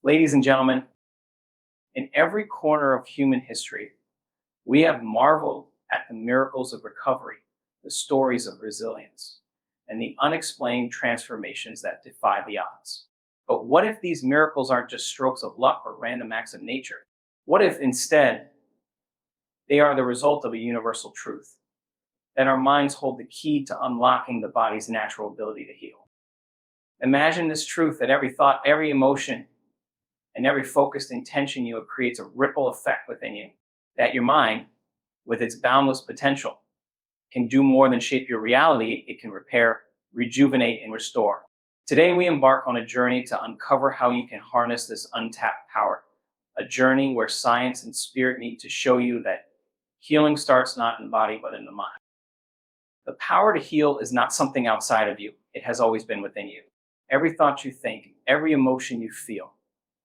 Ladies and gentlemen, in every corner of human history, we have marveled at the miracles of recovery, the stories of resilience, and the unexplained transformations that defy the odds. But what if these miracles aren't just strokes of luck or random acts of nature? What if instead they are the result of a universal truth, that our minds hold the key to unlocking the body's natural ability to heal? Imagine this truth that every thought, every emotion, and every focused intention you have creates a ripple effect within you, that your mind, with its boundless potential, can do more than shape your reality. It can repair, rejuvenate, and restore. Today, we embark on a journey to uncover how you can harness this untapped power, a journey where science and spirit meet to show you that healing starts not in the body, but in the mind. The power to heal is not something outside of you. It has always been within you. Every thought you think, every emotion you feel,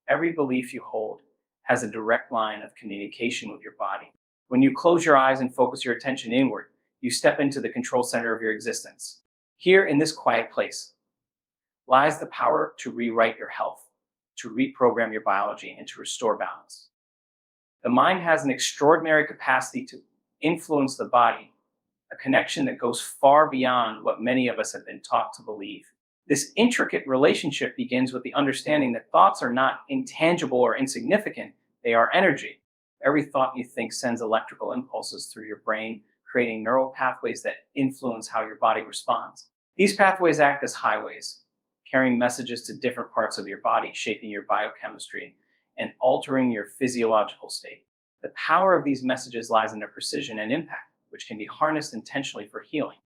every belief you hold has a direct line of communication with your body. When you close your eyes and focus your attention inward, you step into the control center of your existence. Here in this quiet place lies the power to rewrite your health, to reprogram your biology, and to restore balance. The mind has an extraordinary capacity to influence the body, a connection that goes far beyond what many of us have been taught to believe. This intricate relationship begins with the understanding that thoughts are not intangible or insignificant, they are energy. Every thought you think sends electrical impulses through your brain, creating neural pathways that influence how your body responds. These pathways act as highways, carrying messages to different parts of your body, shaping your biochemistry and altering your physiological state. The power of these messages lies in their precision and impact, which can be harnessed intentionally for healing.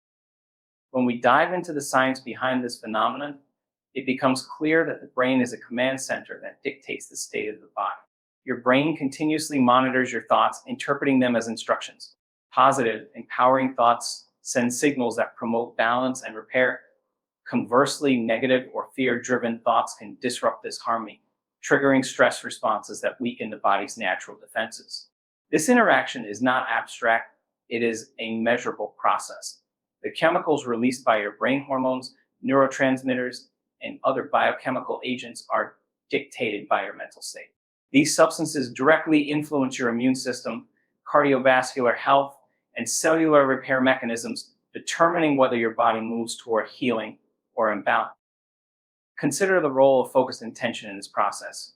When we dive into the science behind this phenomenon, it becomes clear that the brain is a command center that dictates the state of the body. Your brain continuously monitors your thoughts, interpreting them as instructions. Positive, empowering thoughts send signals that promote balance and repair. Conversely, negative or fear-driven thoughts can disrupt this harmony, triggering stress responses that weaken the body's natural defenses. This interaction is not abstract, it is a measurable process. The chemicals released by your brain hormones, neurotransmitters, and other biochemical agents are dictated by your mental state. These substances directly influence your immune system, cardiovascular health, and cellular repair mechanisms, determining whether your body moves toward healing or imbalance. Consider the role of focused intention in this process.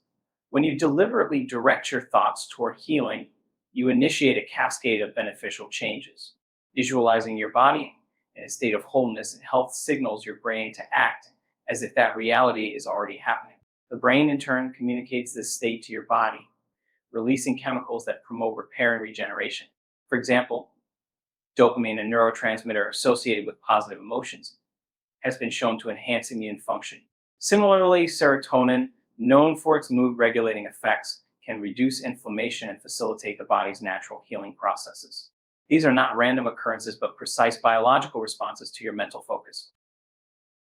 When you deliberately direct your thoughts toward healing, you initiate a cascade of beneficial changes. Visualizing your body in a state of wholeness and health signals your brain to act as if that reality is already happening. The brain, in turn, communicates this state to your body, releasing chemicals that promote repair and regeneration. For example, dopamine, a neurotransmitter associated with positive emotions, has been shown to enhance immune function. Similarly, serotonin, known for its mood-regulating effects, can reduce inflammation and facilitate the body's natural healing processes. These are not random occurrences, but precise biological responses to your mental focus.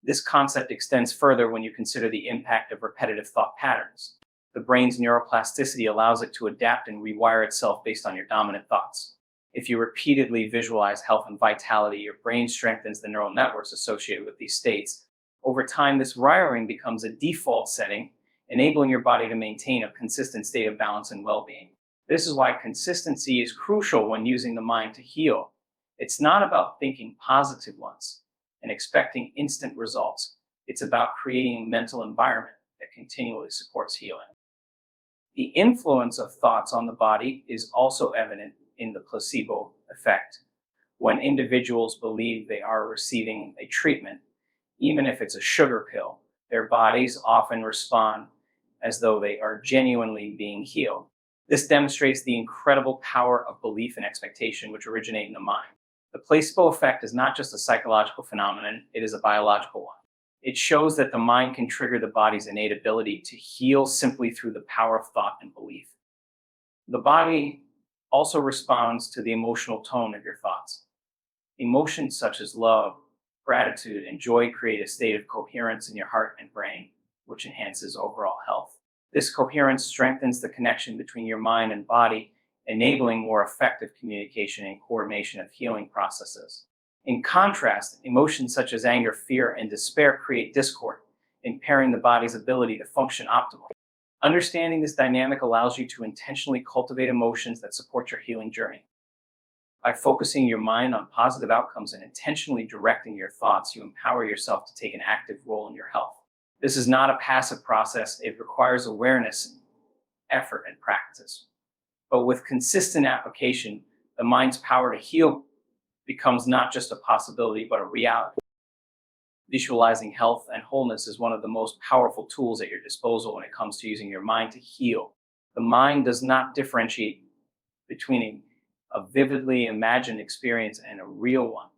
This concept extends further when you consider the impact of repetitive thought patterns. The brain's neuroplasticity allows it to adapt and rewire itself based on your dominant thoughts. If you repeatedly visualize health and vitality, your brain strengthens the neural networks associated with these states. Over time, this wiring becomes a default setting, enabling your body to maintain a consistent state of balance and well-being. This is why consistency is crucial when using the mind to heal. It's not about thinking positive once and expecting instant results. It's about creating a mental environment that continually supports healing. The influence of thoughts on the body is also evident in the placebo effect. When individuals believe they are receiving a treatment, even if it's a sugar pill, their bodies often respond as though they are genuinely being healed. This demonstrates the incredible power of belief and expectation which originate in the mind. The placebo effect is not just a psychological phenomenon, it is a biological one. It shows that the mind can trigger the body's innate ability to heal simply through the power of thought and belief. The body also responds to the emotional tone of your thoughts. Emotions such as love, gratitude, and joy create a state of coherence in your heart and brain, which enhances overall health. This coherence strengthens the connection between your mind and body, enabling more effective communication and coordination of healing processes. In contrast, emotions such as anger, fear, and despair create discord, impairing the body's ability to function optimally. Understanding this dynamic allows you to intentionally cultivate emotions that support your healing journey. By focusing your mind on positive outcomes and intentionally directing your thoughts, you empower yourself to take an active role in your health. This is not a passive process, it requires awareness, effort, and practice. But with consistent application, the mind's power to heal becomes not just a possibility, but a reality. Visualizing health and wholeness is one of the most powerful tools at your disposal when it comes to using your mind to heal. The mind does not differentiate between a vividly imagined experience and a real one.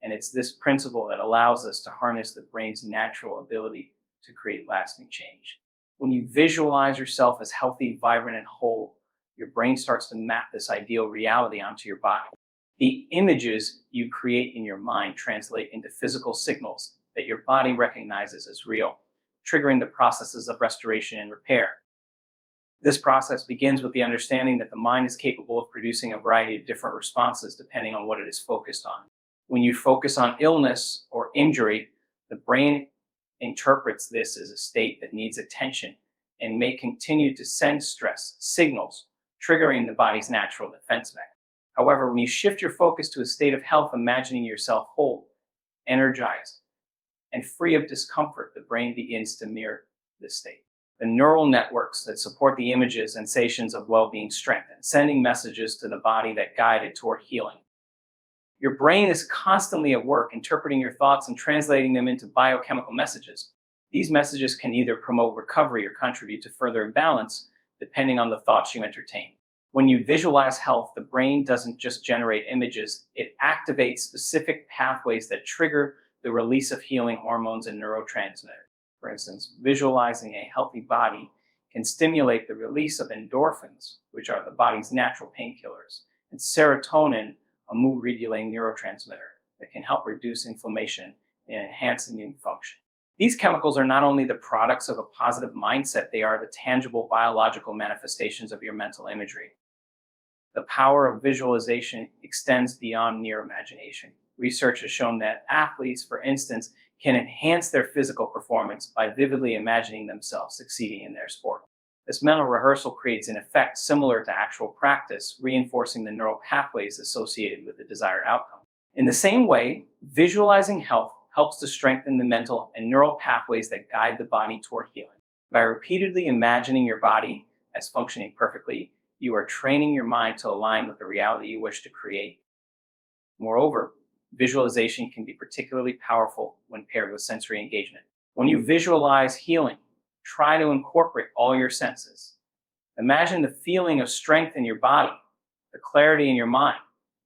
And it's this principle that allows us to harness the brain's natural ability to create lasting change. When you visualize yourself as healthy, vibrant, and whole, your brain starts to map this ideal reality onto your body. The images you create in your mind translate into physical signals that your body recognizes as real, triggering the processes of restoration and repair. This process begins with the understanding that the mind is capable of producing a variety of different responses depending on what it is focused on. When you focus on illness or injury, the brain interprets this as a state that needs attention and may continue to send stress signals, triggering the body's natural defense mechanism. However, when you shift your focus to a state of health, imagining yourself whole, energized, and free of discomfort, the brain begins to mirror this state. The neural networks that support the images and sensations of well-being strengthen, sending messages to the body that guide it toward healing. Your brain is constantly at work, interpreting your thoughts and translating them into biochemical messages. These messages can either promote recovery or contribute to further imbalance, depending on the thoughts you entertain. When you visualize health, the brain doesn't just generate images, it activates specific pathways that trigger the release of healing hormones and neurotransmitters. For instance, visualizing a healthy body can stimulate the release of endorphins, which are the body's natural painkillers, and serotonin, a mood-regulating neurotransmitter that can help reduce inflammation and enhance immune function. These chemicals are not only the products of a positive mindset, they are the tangible biological manifestations of your mental imagery. The power of visualization extends beyond mere imagination. Research has shown that athletes, for instance, can enhance their physical performance by vividly imagining themselves succeeding in their sport. This mental rehearsal creates an effect similar to actual practice, reinforcing the neural pathways associated with the desired outcome. In the same way, visualizing health helps to strengthen the mental and neural pathways that guide the body toward healing. By repeatedly imagining your body as functioning perfectly, you are training your mind to align with the reality you wish to create. Moreover, visualization can be particularly powerful when paired with sensory engagement. When you visualize healing, try to incorporate all your senses. Imagine the feeling of strength in your body, the clarity in your mind,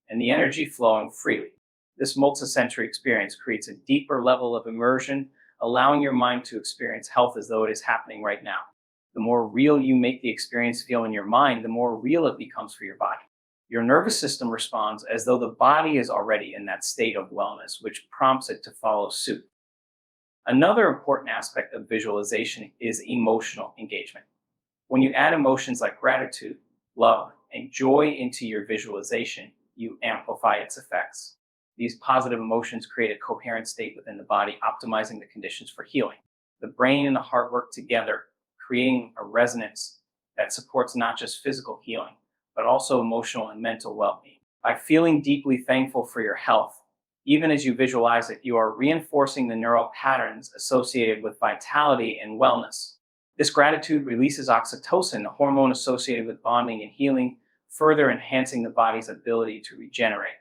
and the energy flowing freely. This multisensory experience creates a deeper level of immersion, allowing your mind to experience health as though it is happening right now. The more real you make the experience feel in your mind, the more real it becomes for your body. Your nervous system responds as though the body is already in that state of wellness, which prompts it to follow suit. Another important aspect of visualization is emotional engagement. When you add emotions like gratitude, love, and joy into your visualization, you amplify its effects. These positive emotions create a coherent state within the body, optimizing the conditions for healing. The brain and the heart work together, creating a resonance that supports not just physical healing, but also emotional and mental well-being. By feeling deeply thankful for your health, even as you visualize it, you are reinforcing the neural patterns associated with vitality and wellness. This gratitude releases oxytocin, a hormone associated with bonding and healing, further enhancing the body's ability to regenerate.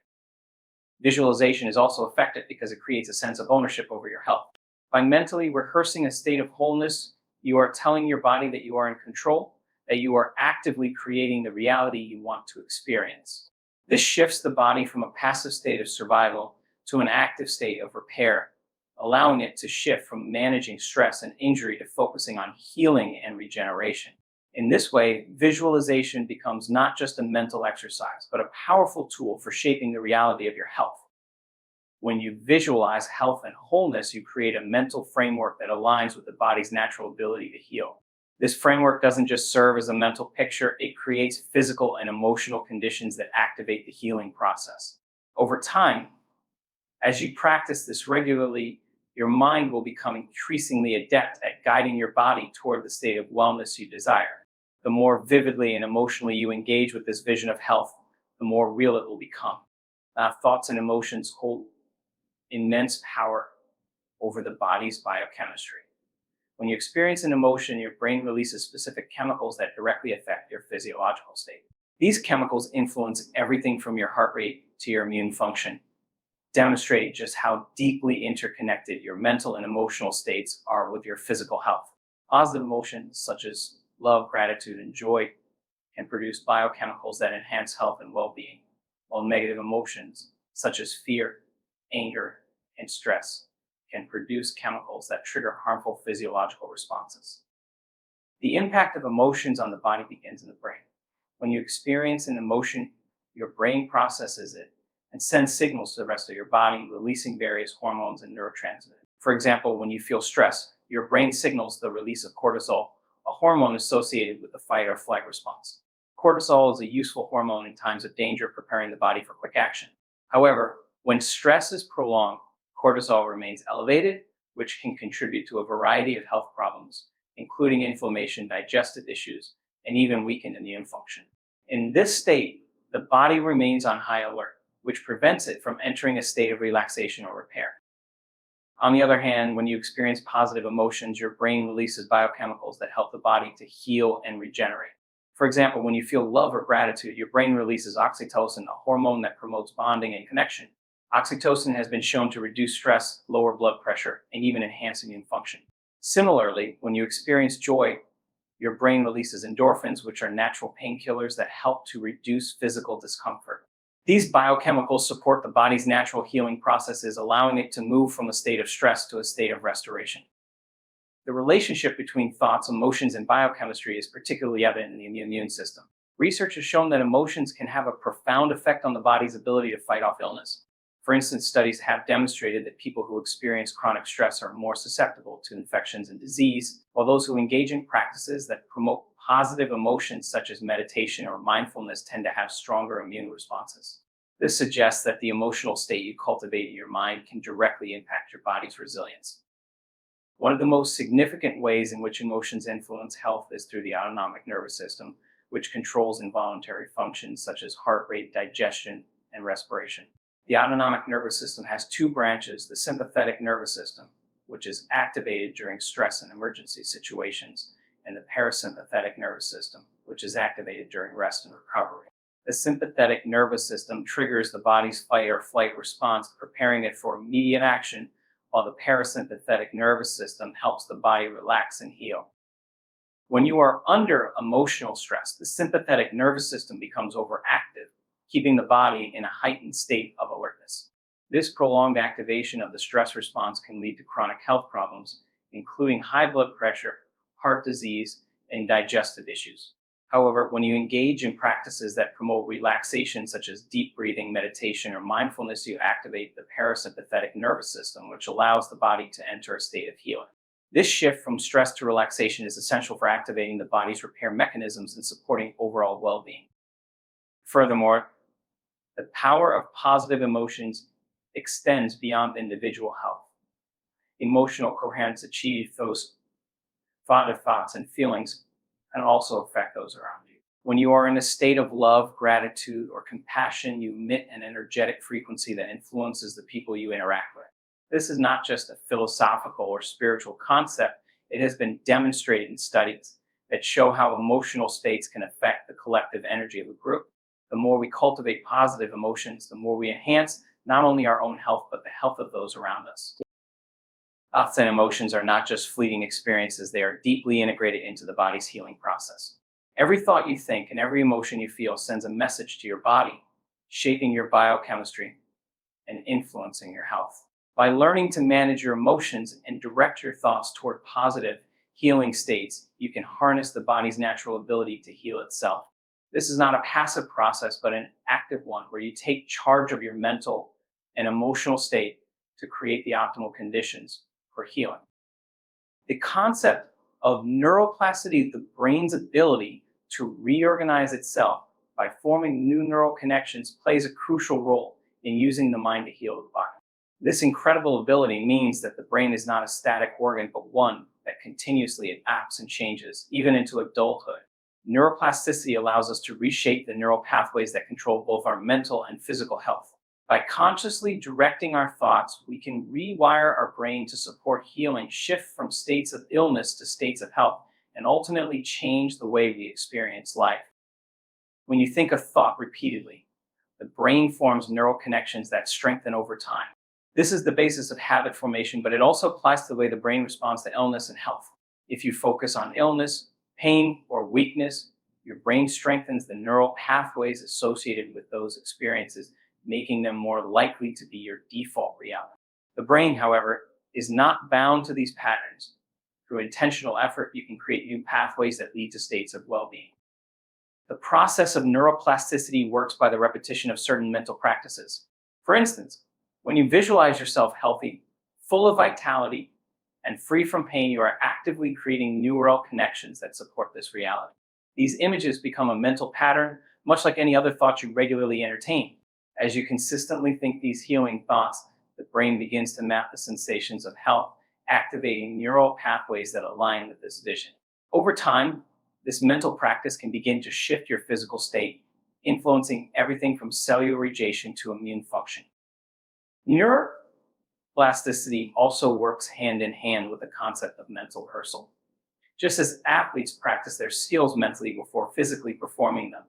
Visualization is also effective because it creates a sense of ownership over your health. By mentally rehearsing a state of wholeness, you are telling your body that you are in control, that you are actively creating the reality you want to experience. This shifts the body from a passive state of survival to an active state of repair, allowing it to shift from managing stress and injury to focusing on healing and regeneration. In this way, visualization becomes not just a mental exercise, but a powerful tool for shaping the reality of your health. When you visualize health and wholeness, you create a mental framework that aligns with the body's natural ability to heal. This framework doesn't just serve as a mental picture, it creates physical and emotional conditions that activate the healing process. Over time, as you practice this regularly, your mind will become increasingly adept at guiding your body toward the state of wellness you desire. The more vividly and emotionally you engage with this vision of health, the more real it will become. Thoughts and emotions hold immense power over the body's biochemistry. When you experience an emotion, your brain releases specific chemicals that directly affect your physiological state. These chemicals influence everything from your heart rate to your immune function, demonstrating just how deeply interconnected your mental and emotional states are with your physical health. Positive emotions such as love, gratitude, and joy can produce biochemicals that enhance health and well-being, while negative emotions such as fear, anger, and stress can produce chemicals that trigger harmful physiological responses. The impact of emotions on the body begins in the brain. When you experience an emotion, your brain processes it and sends signals to the rest of your body, releasing various hormones and neurotransmitters. For example, when you feel stress, your brain signals the release of cortisol, a hormone associated with the fight or flight response. Cortisol is a useful hormone in times of danger, preparing the body for quick action. However, when stress is prolonged, cortisol remains elevated, which can contribute to a variety of health problems, including inflammation, digestive issues, and even weakened immune function. In this state, the body remains on high alert, which prevents it from entering a state of relaxation or repair. On the other hand, when you experience positive emotions, your brain releases biochemicals that help the body to heal and regenerate. For example, when you feel love or gratitude, your brain releases oxytocin, a hormone that promotes bonding and connection. Oxytocin has been shown to reduce stress, lower blood pressure, and even enhance immune function. Similarly, when you experience joy, your brain releases endorphins, which are natural painkillers that help to reduce physical discomfort. These biochemicals support the body's natural healing processes, allowing it to move from a state of stress to a state of restoration. The relationship between thoughts, emotions, and biochemistry is particularly evident in the immune system. Research has shown that emotions can have a profound effect on the body's ability to fight off illness. For instance, studies have demonstrated that people who experience chronic stress are more susceptible to infections and disease, while those who engage in practices that promote positive emotions such as meditation or mindfulness tend to have stronger immune responses. This suggests that the emotional state you cultivate in your mind can directly impact your body's resilience. One of the most significant ways in which emotions influence health is through the autonomic nervous system, which controls involuntary functions such as heart rate, digestion, and respiration. The autonomic nervous system has two branches: the sympathetic nervous system, which is activated during stress and emergency situations, and the parasympathetic nervous system, which is activated during rest and recovery. The sympathetic nervous system triggers the body's fight or flight response, preparing it for immediate action, while the parasympathetic nervous system helps the body relax and heal. When you are under emotional stress, the sympathetic nervous system becomes overactive, keeping the body in a heightened state of alertness. This prolonged activation of the stress response can lead to chronic health problems, including high blood pressure, heart disease, and digestive issues. However, when you engage in practices that promote relaxation, such as deep breathing, meditation, or mindfulness, you activate the parasympathetic nervous system, which allows the body to enter a state of healing. This shift from stress to relaxation is essential for activating the body's repair mechanisms and supporting overall well-being. Furthermore, the power of positive emotions extends beyond individual health. Emotional coherence achieves those positive thoughts and feelings and also affect those around you. When you are in a state of love, gratitude, or compassion, you emit an energetic frequency that influences the people you interact with. This is not just a philosophical or spiritual concept. It has been demonstrated in studies that show how emotional states can affect the collective energy of a group. The more we cultivate positive emotions, the more we enhance not only our own health, but the health of those around us. Thoughts and emotions are not just fleeting experiences, they are deeply integrated into the body's healing process. Every thought you think and every emotion you feel sends a message to your body, shaping your biochemistry and influencing your health. By learning to manage your emotions and direct your thoughts toward positive, healing states, you can harness the body's natural ability to heal itself. This is not a passive process, but an active one where you take charge of your mental and emotional state to create the optimal conditions for healing. The concept of neuroplasticity, the brain's ability to reorganize itself by forming new neural connections, plays a crucial role in using the mind to heal the body. This incredible ability means that the brain is not a static organ, but one that continuously adapts and changes, even into adulthood. Neuroplasticity allows us to reshape the neural pathways that control both our mental and physical health. By consciously directing our thoughts, we can rewire our brain to support healing, shift from states of illness to states of health, and ultimately change the way we experience life. When you think a thought repeatedly, the brain forms neural connections that strengthen over time. This is the basis of habit formation, but it also applies to the way the brain responds to illness and health. If you focus on illness, pain, or weakness, your brain strengthens the neural pathways associated with those experiences, making them more likely to be your default reality. The brain, however, is not bound to these patterns. Through intentional effort, you can create new pathways that lead to states of well-being. The process of neuroplasticity works by the repetition of certain mental practices. For instance, when you visualize yourself healthy, full of vitality, and free from pain, you are actively creating neural connections that support this reality. These images become a mental pattern, much like any other thoughts you regularly entertain. As you consistently think these healing thoughts, the brain begins to map the sensations of health, activating neural pathways that align with this vision. Over time, this mental practice can begin to shift your physical state, influencing everything from cellular radiation to immune function. Neuroplasticity also works hand in hand with the concept of mental rehearsal. Just as athletes practice their skills mentally before physically performing them,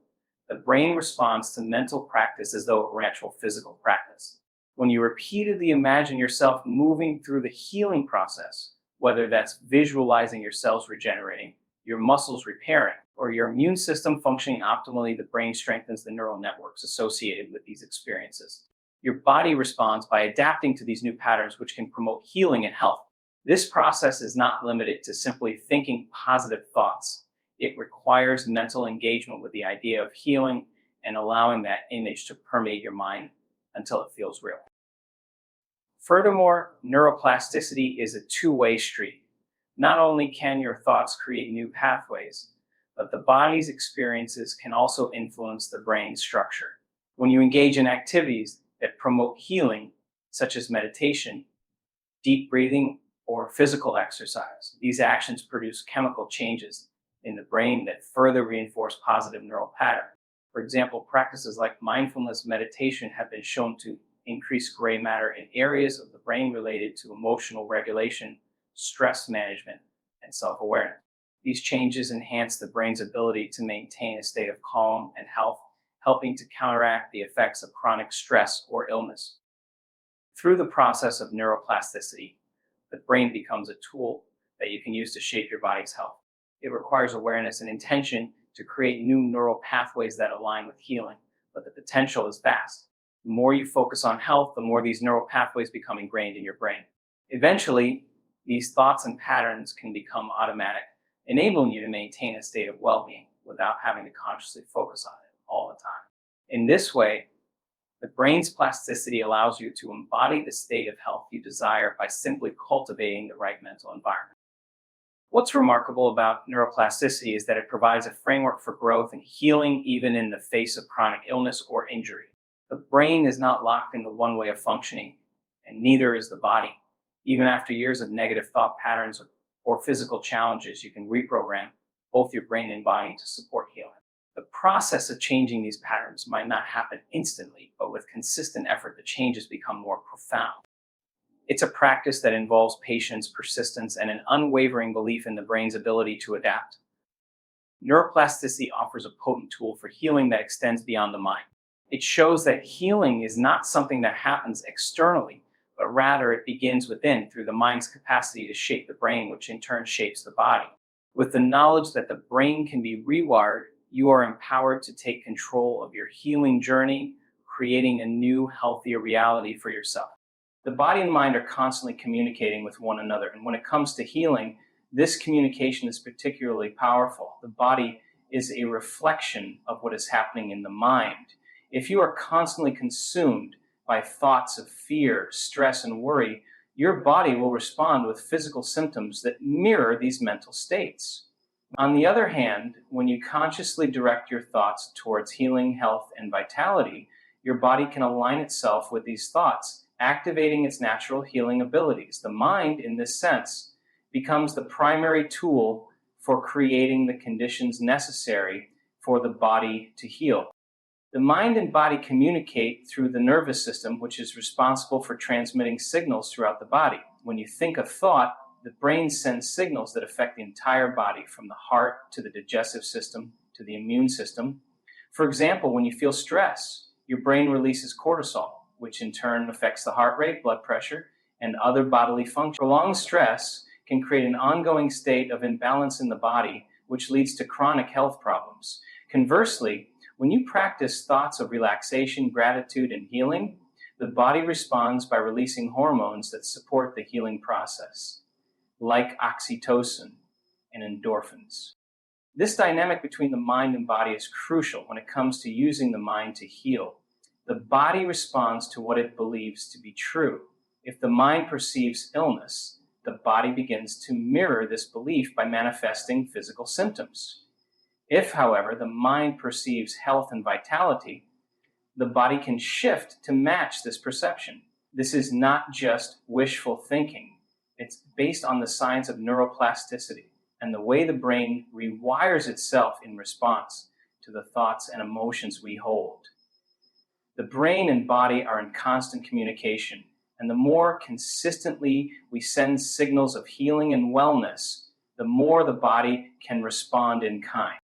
the brain responds to mental practice as though it were actual physical practice. When you repeatedly imagine yourself moving through the healing process, whether that's visualizing your cells regenerating, your muscles repairing, or your immune system functioning optimally, the brain strengthens the neural networks associated with these experiences. Your body responds by adapting to these new patterns, which can promote healing and health. This process is not limited to simply thinking positive thoughts. It requires mental engagement with the idea of healing and allowing that image to permeate your mind until it feels real. Furthermore, neuroplasticity is a two-way street. Not only can your thoughts create new pathways, but the body's experiences can also influence the brain's structure. When you engage in activities that promote healing, such as meditation, deep breathing, or physical exercise, these actions produce chemical changes in the brain that further reinforce positive neural patterns. For example, practices like mindfulness meditation have been shown to increase gray matter in areas of the brain related to emotional regulation, stress management, and self-awareness. These changes enhance the brain's ability to maintain a state of calm and health, helping to counteract the effects of chronic stress or illness. Through the process of neuroplasticity, the brain becomes a tool that you can use to shape your body's health. It requires awareness and intention to create new neural pathways that align with healing, but the potential is vast. The more you focus on health, the more these neural pathways become ingrained in your brain. Eventually, these thoughts and patterns can become automatic, enabling you to maintain a state of well-being without having to consciously focus on it all the time. In this way, the brain's plasticity allows you to embody the state of health you desire by simply cultivating the right mental environment. What's remarkable about neuroplasticity is that it provides a framework for growth and healing even in the face of chronic illness or injury. The brain is not locked into one way of functioning, and neither is the body. Even after years of negative thought patterns or physical challenges, you can reprogram both your brain and body to support healing. The process of changing these patterns might not happen instantly, but with consistent effort, the changes become more profound. It's a practice that involves patience, persistence, and an unwavering belief in the brain's ability to adapt. Neuroplasticity offers a potent tool for healing that extends beyond the mind. It shows that healing is not something that happens externally, but rather it begins within through the mind's capacity to shape the brain, which in turn shapes the body. With the knowledge that the brain can be rewired, you are empowered to take control of your healing journey, creating a new, healthier reality for yourself. The body and mind are constantly communicating with one another, and when it comes to healing, this communication is particularly powerful. The body is a reflection of what is happening in the mind. If you are constantly consumed by thoughts of fear, stress, and worry, your body will respond with physical symptoms that mirror these mental states. On the other hand, when you consciously direct your thoughts towards healing, health, and vitality, your body can align itself with these thoughts, activating its natural healing abilities. The mind, in this sense, becomes the primary tool for creating the conditions necessary for the body to heal. The mind and body communicate through the nervous system, which is responsible for transmitting signals throughout the body. When you think a thought, the brain sends signals that affect the entire body, from the heart to the digestive system to the immune system. For example, when you feel stress, your brain releases cortisol, which in turn affects the heart rate, blood pressure, and other bodily functions. Prolonged stress can create an ongoing state of imbalance in the body, which leads to chronic health problems. Conversely, when you practice thoughts of relaxation, gratitude, and healing, the body responds by releasing hormones that support the healing process, like oxytocin and endorphins. This dynamic between the mind and body is crucial when it comes to using the mind to heal. The body responds to what it believes to be true. If the mind perceives illness, the body begins to mirror this belief by manifesting physical symptoms. If, however, the mind perceives health and vitality, the body can shift to match this perception. This is not just wishful thinking. It's based on the science of neuroplasticity and the way the brain rewires itself in response to the thoughts and emotions we hold. The brain and body are in constant communication, and the more consistently we send signals of healing and wellness, the more the body can respond in kind.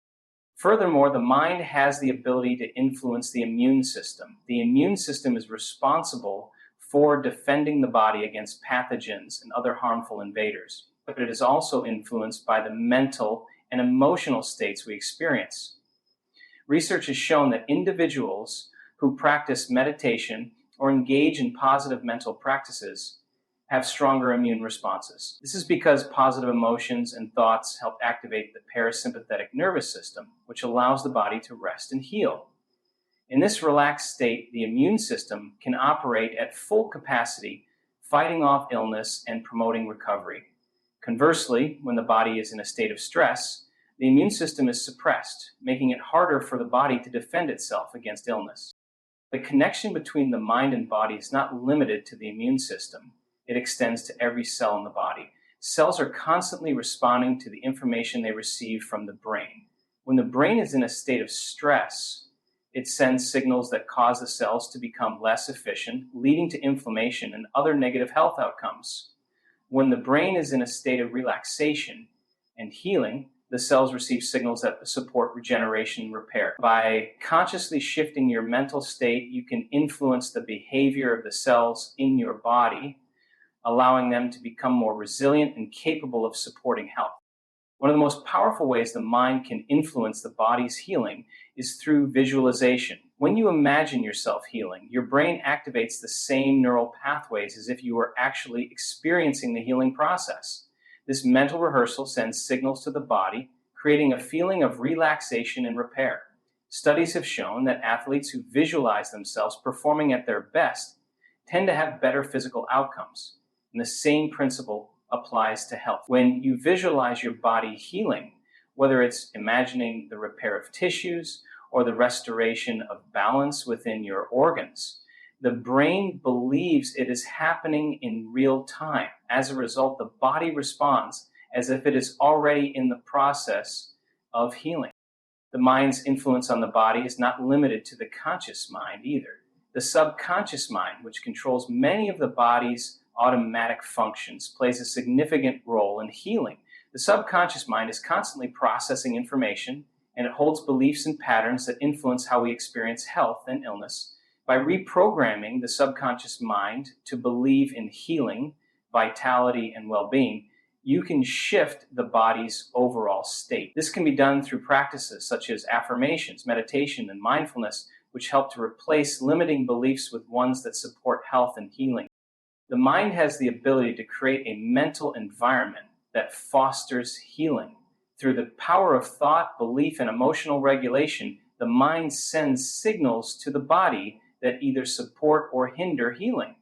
Furthermore, the mind has the ability to influence the immune system. The immune system is responsible for defending the body against pathogens and other harmful invaders, but it is also influenced by the mental and emotional states we experience. Research has shown that individuals who practice meditation or engage in positive mental practices have stronger immune responses. This is because positive emotions and thoughts help activate the parasympathetic nervous system, which allows the body to rest and heal. In this relaxed state, the immune system can operate at full capacity, fighting off illness and promoting recovery. Conversely, when the body is in a state of stress, the immune system is suppressed, making it harder for the body to defend itself against illness. The connection between the mind and body is not limited to the immune system. It extends to every cell in the body. Cells are constantly responding to the information they receive from the brain. When the brain is in a state of stress, it sends signals that cause the cells to become less efficient, leading to inflammation and other negative health outcomes. When the brain is in a state of relaxation and healing, the cells receive signals that support regeneration and repair. By consciously shifting your mental state, you can influence the behavior of the cells in your body, allowing them to become more resilient and capable of supporting health. One of the most powerful ways the mind can influence the body's healing is through visualization. When you imagine yourself healing, your brain activates the same neural pathways as if you were actually experiencing the healing process. This mental rehearsal sends signals to the body, creating a feeling of relaxation and repair. Studies have shown that athletes who visualize themselves performing at their best tend to have better physical outcomes. And the same principle applies to health. When you visualize your body healing, whether it's imagining the repair of tissues or the restoration of balance within your organs, the brain believes it is happening in real time. As a result, the body responds as if it is already in the process of healing. The mind's influence on the body is not limited to the conscious mind either. The subconscious mind, which controls many of the body's automatic functions, plays a significant role in healing. The subconscious mind is constantly processing information, and it holds beliefs and patterns that influence how we experience health and illness. By reprogramming the subconscious mind to believe in healing, vitality, and well-being, you can shift the body's overall state. This can be done through practices such as affirmations, meditation, and mindfulness, which help to replace limiting beliefs with ones that support health and healing. The mind has the ability to create a mental environment that fosters healing. Through the power of thought, belief, and emotional regulation, the mind sends signals to the body that either support or hinder healing.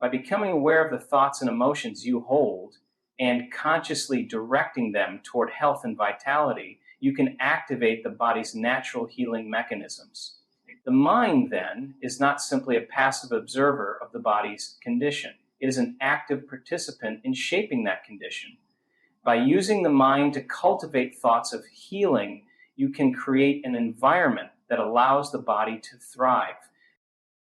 By becoming aware of the thoughts and emotions you hold and consciously directing them toward health and vitality, you can activate the body's natural healing mechanisms. The mind, then, is not simply a passive observer of the body's condition. It is an active participant in shaping that condition. By using the mind to cultivate thoughts of healing, you can create an environment that allows the body to thrive.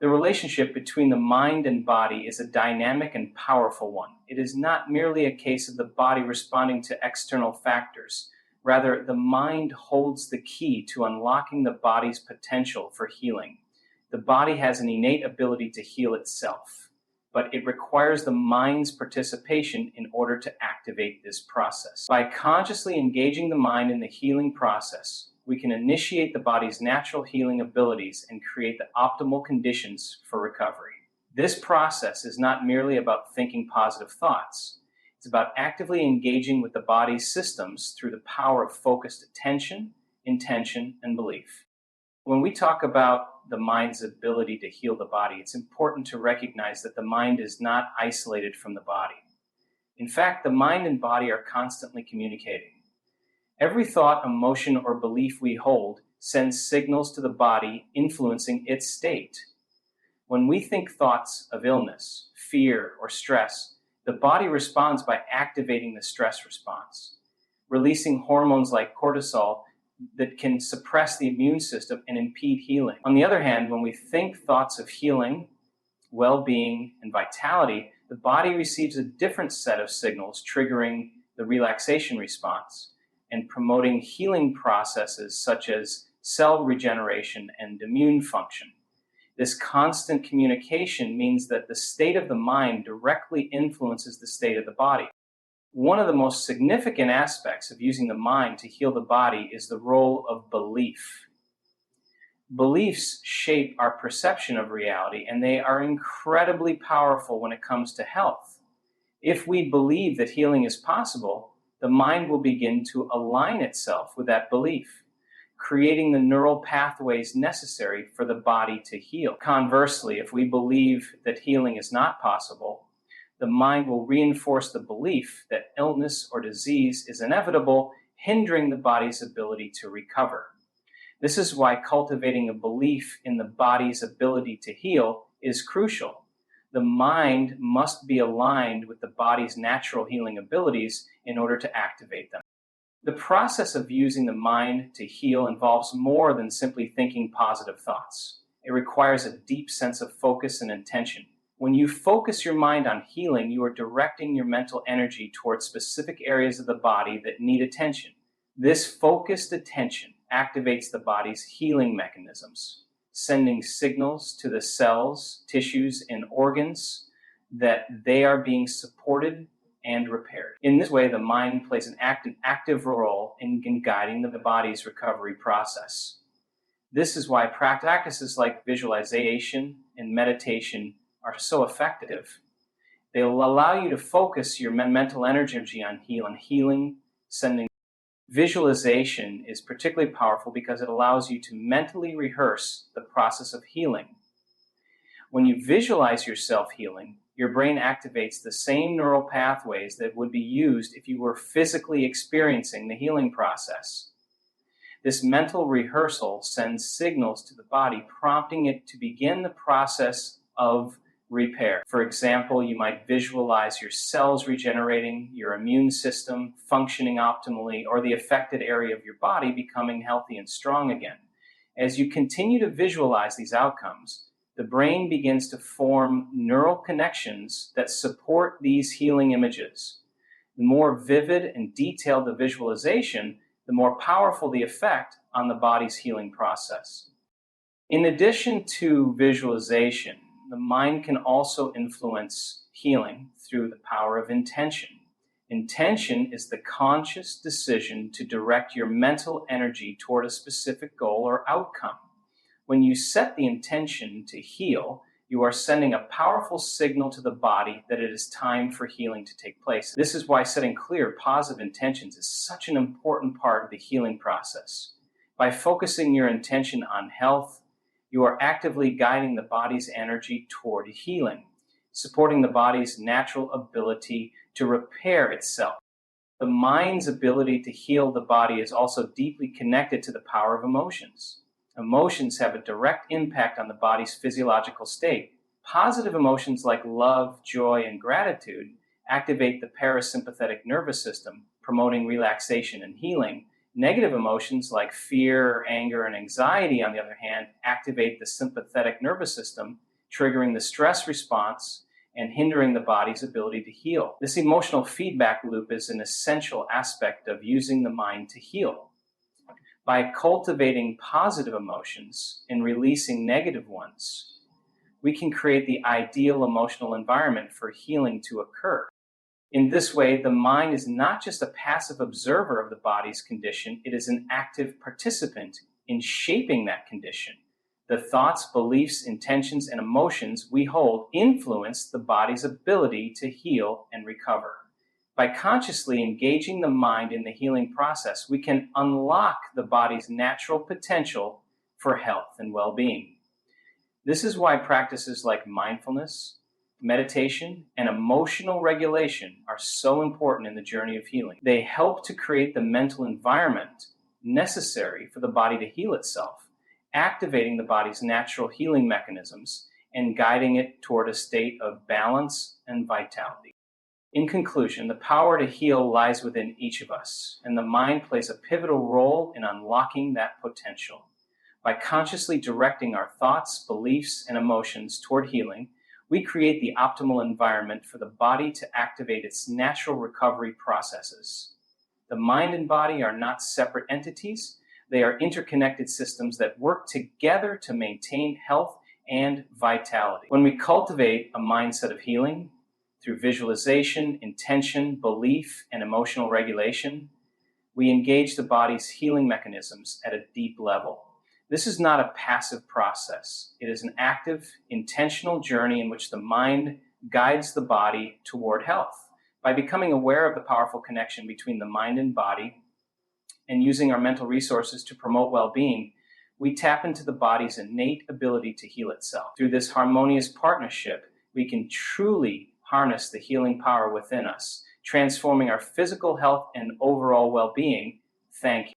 The relationship between the mind and body is a dynamic and powerful one. It is not merely a case of the body responding to external factors. Rather, the mind holds the key to unlocking the body's potential for healing. The body has an innate ability to heal itself, but it requires the mind's participation in order to activate this process. By consciously engaging the mind in the healing process, we can initiate the body's natural healing abilities and create the optimal conditions for recovery. This process is not merely about thinking positive thoughts. It's about actively engaging with the body's systems through the power of focused attention, intention, and belief. When we talk about the mind's ability to heal the body, it's important to recognize that the mind is not isolated from the body. In fact, the mind and body are constantly communicating. Every thought, emotion, or belief we hold sends signals to the body, influencing its state. When we think thoughts of illness, fear, or stress, the body responds by activating the stress response, releasing hormones like cortisol that can suppress the immune system and impede healing. On the other hand, when we think thoughts of healing, well-being, and vitality, the body receives a different set of signals, triggering the relaxation response and promoting healing processes such as cell regeneration and immune function. This constant communication means that the state of the mind directly influences the state of the body. One of the most significant aspects of using the mind to heal the body is the role of belief. Beliefs shape our perception of reality, and they are incredibly powerful when it comes to health. If we believe that healing is possible, the mind will begin to align itself with that belief, creating the neural pathways necessary for the body to heal. Conversely, if we believe that healing is not possible, the mind will reinforce the belief that illness or disease is inevitable, hindering the body's ability to recover. This is why cultivating a belief in the body's ability to heal is crucial. The mind must be aligned with the body's natural healing abilities in order to activate them. The process of using the mind to heal involves more than simply thinking positive thoughts. It requires a deep sense of focus and intention. When you focus your mind on healing, you are directing your mental energy towards specific areas of the body that need attention. This focused attention activates the body's healing mechanisms, sending signals to the cells, tissues, and organs that they are being supported and repaired. In this way, the mind plays an active role in guiding the body's recovery process. This is why practices like visualization and meditation are so effective. They will allow you to focus your mental energy on healing, sending. Visualization is particularly powerful because it allows you to mentally rehearse the process of healing. When you visualize yourself healing, your brain activates the same neural pathways that would be used if you were physically experiencing the healing process. This mental rehearsal sends signals to the body, prompting it to begin the process of repair. For example, you might visualize your cells regenerating, your immune system functioning optimally, or the affected area of your body becoming healthy and strong again. As you continue to visualize these outcomes, the brain begins to form neural connections that support these healing images. The more vivid and detailed the visualization, the more powerful the effect on the body's healing process. In addition to visualization, the mind can also influence healing through the power of intention. Intention is the conscious decision to direct your mental energy toward a specific goal or outcome. When you set the intention to heal, you are sending a powerful signal to the body that it is time for healing to take place. This is why setting clear, positive intentions is such an important part of the healing process. By focusing your intention on health, you are actively guiding the body's energy toward healing, supporting the body's natural ability to repair itself. The mind's ability to heal the body is also deeply connected to the power of emotions. Emotions have a direct impact on the body's physiological state. Positive emotions like love, joy, and gratitude activate the parasympathetic nervous system, promoting relaxation and healing. Negative emotions like fear, anger, and anxiety, on the other hand, activate the sympathetic nervous system, triggering the stress response and hindering the body's ability to heal. This emotional feedback loop is an essential aspect of using the mind to heal. By cultivating positive emotions and releasing negative ones, we can create the ideal emotional environment for healing to occur. In this way, the mind is not just a passive observer of the body's condition, it is an active participant in shaping that condition. The thoughts, beliefs, intentions, and emotions we hold influence the body's ability to heal and recover. By consciously engaging the mind in the healing process, we can unlock the body's natural potential for health and well-being. This is why practices like mindfulness, meditation, and emotional regulation are so important in the journey of healing. They help to create the mental environment necessary for the body to heal itself, activating the body's natural healing mechanisms and guiding it toward a state of balance and vitality. In conclusion, the power to heal lies within each of us, and the mind plays a pivotal role in unlocking that potential. By consciously directing our thoughts, beliefs, and emotions toward healing, we create the optimal environment for the body to activate its natural recovery processes. The mind and body are not separate entities. They are interconnected systems that work together to maintain health and vitality. When we cultivate a mindset of healing through visualization, intention, belief, and emotional regulation, we engage the body's healing mechanisms at a deep level. This is not a passive process. It is an active, intentional journey in which the mind guides the body toward health. By becoming aware of the powerful connection between the mind and body and using our mental resources to promote well-being, we tap into the body's innate ability to heal itself. Through this harmonious partnership, we can truly harness the healing power within us, transforming our physical health and overall well-being. Thank you.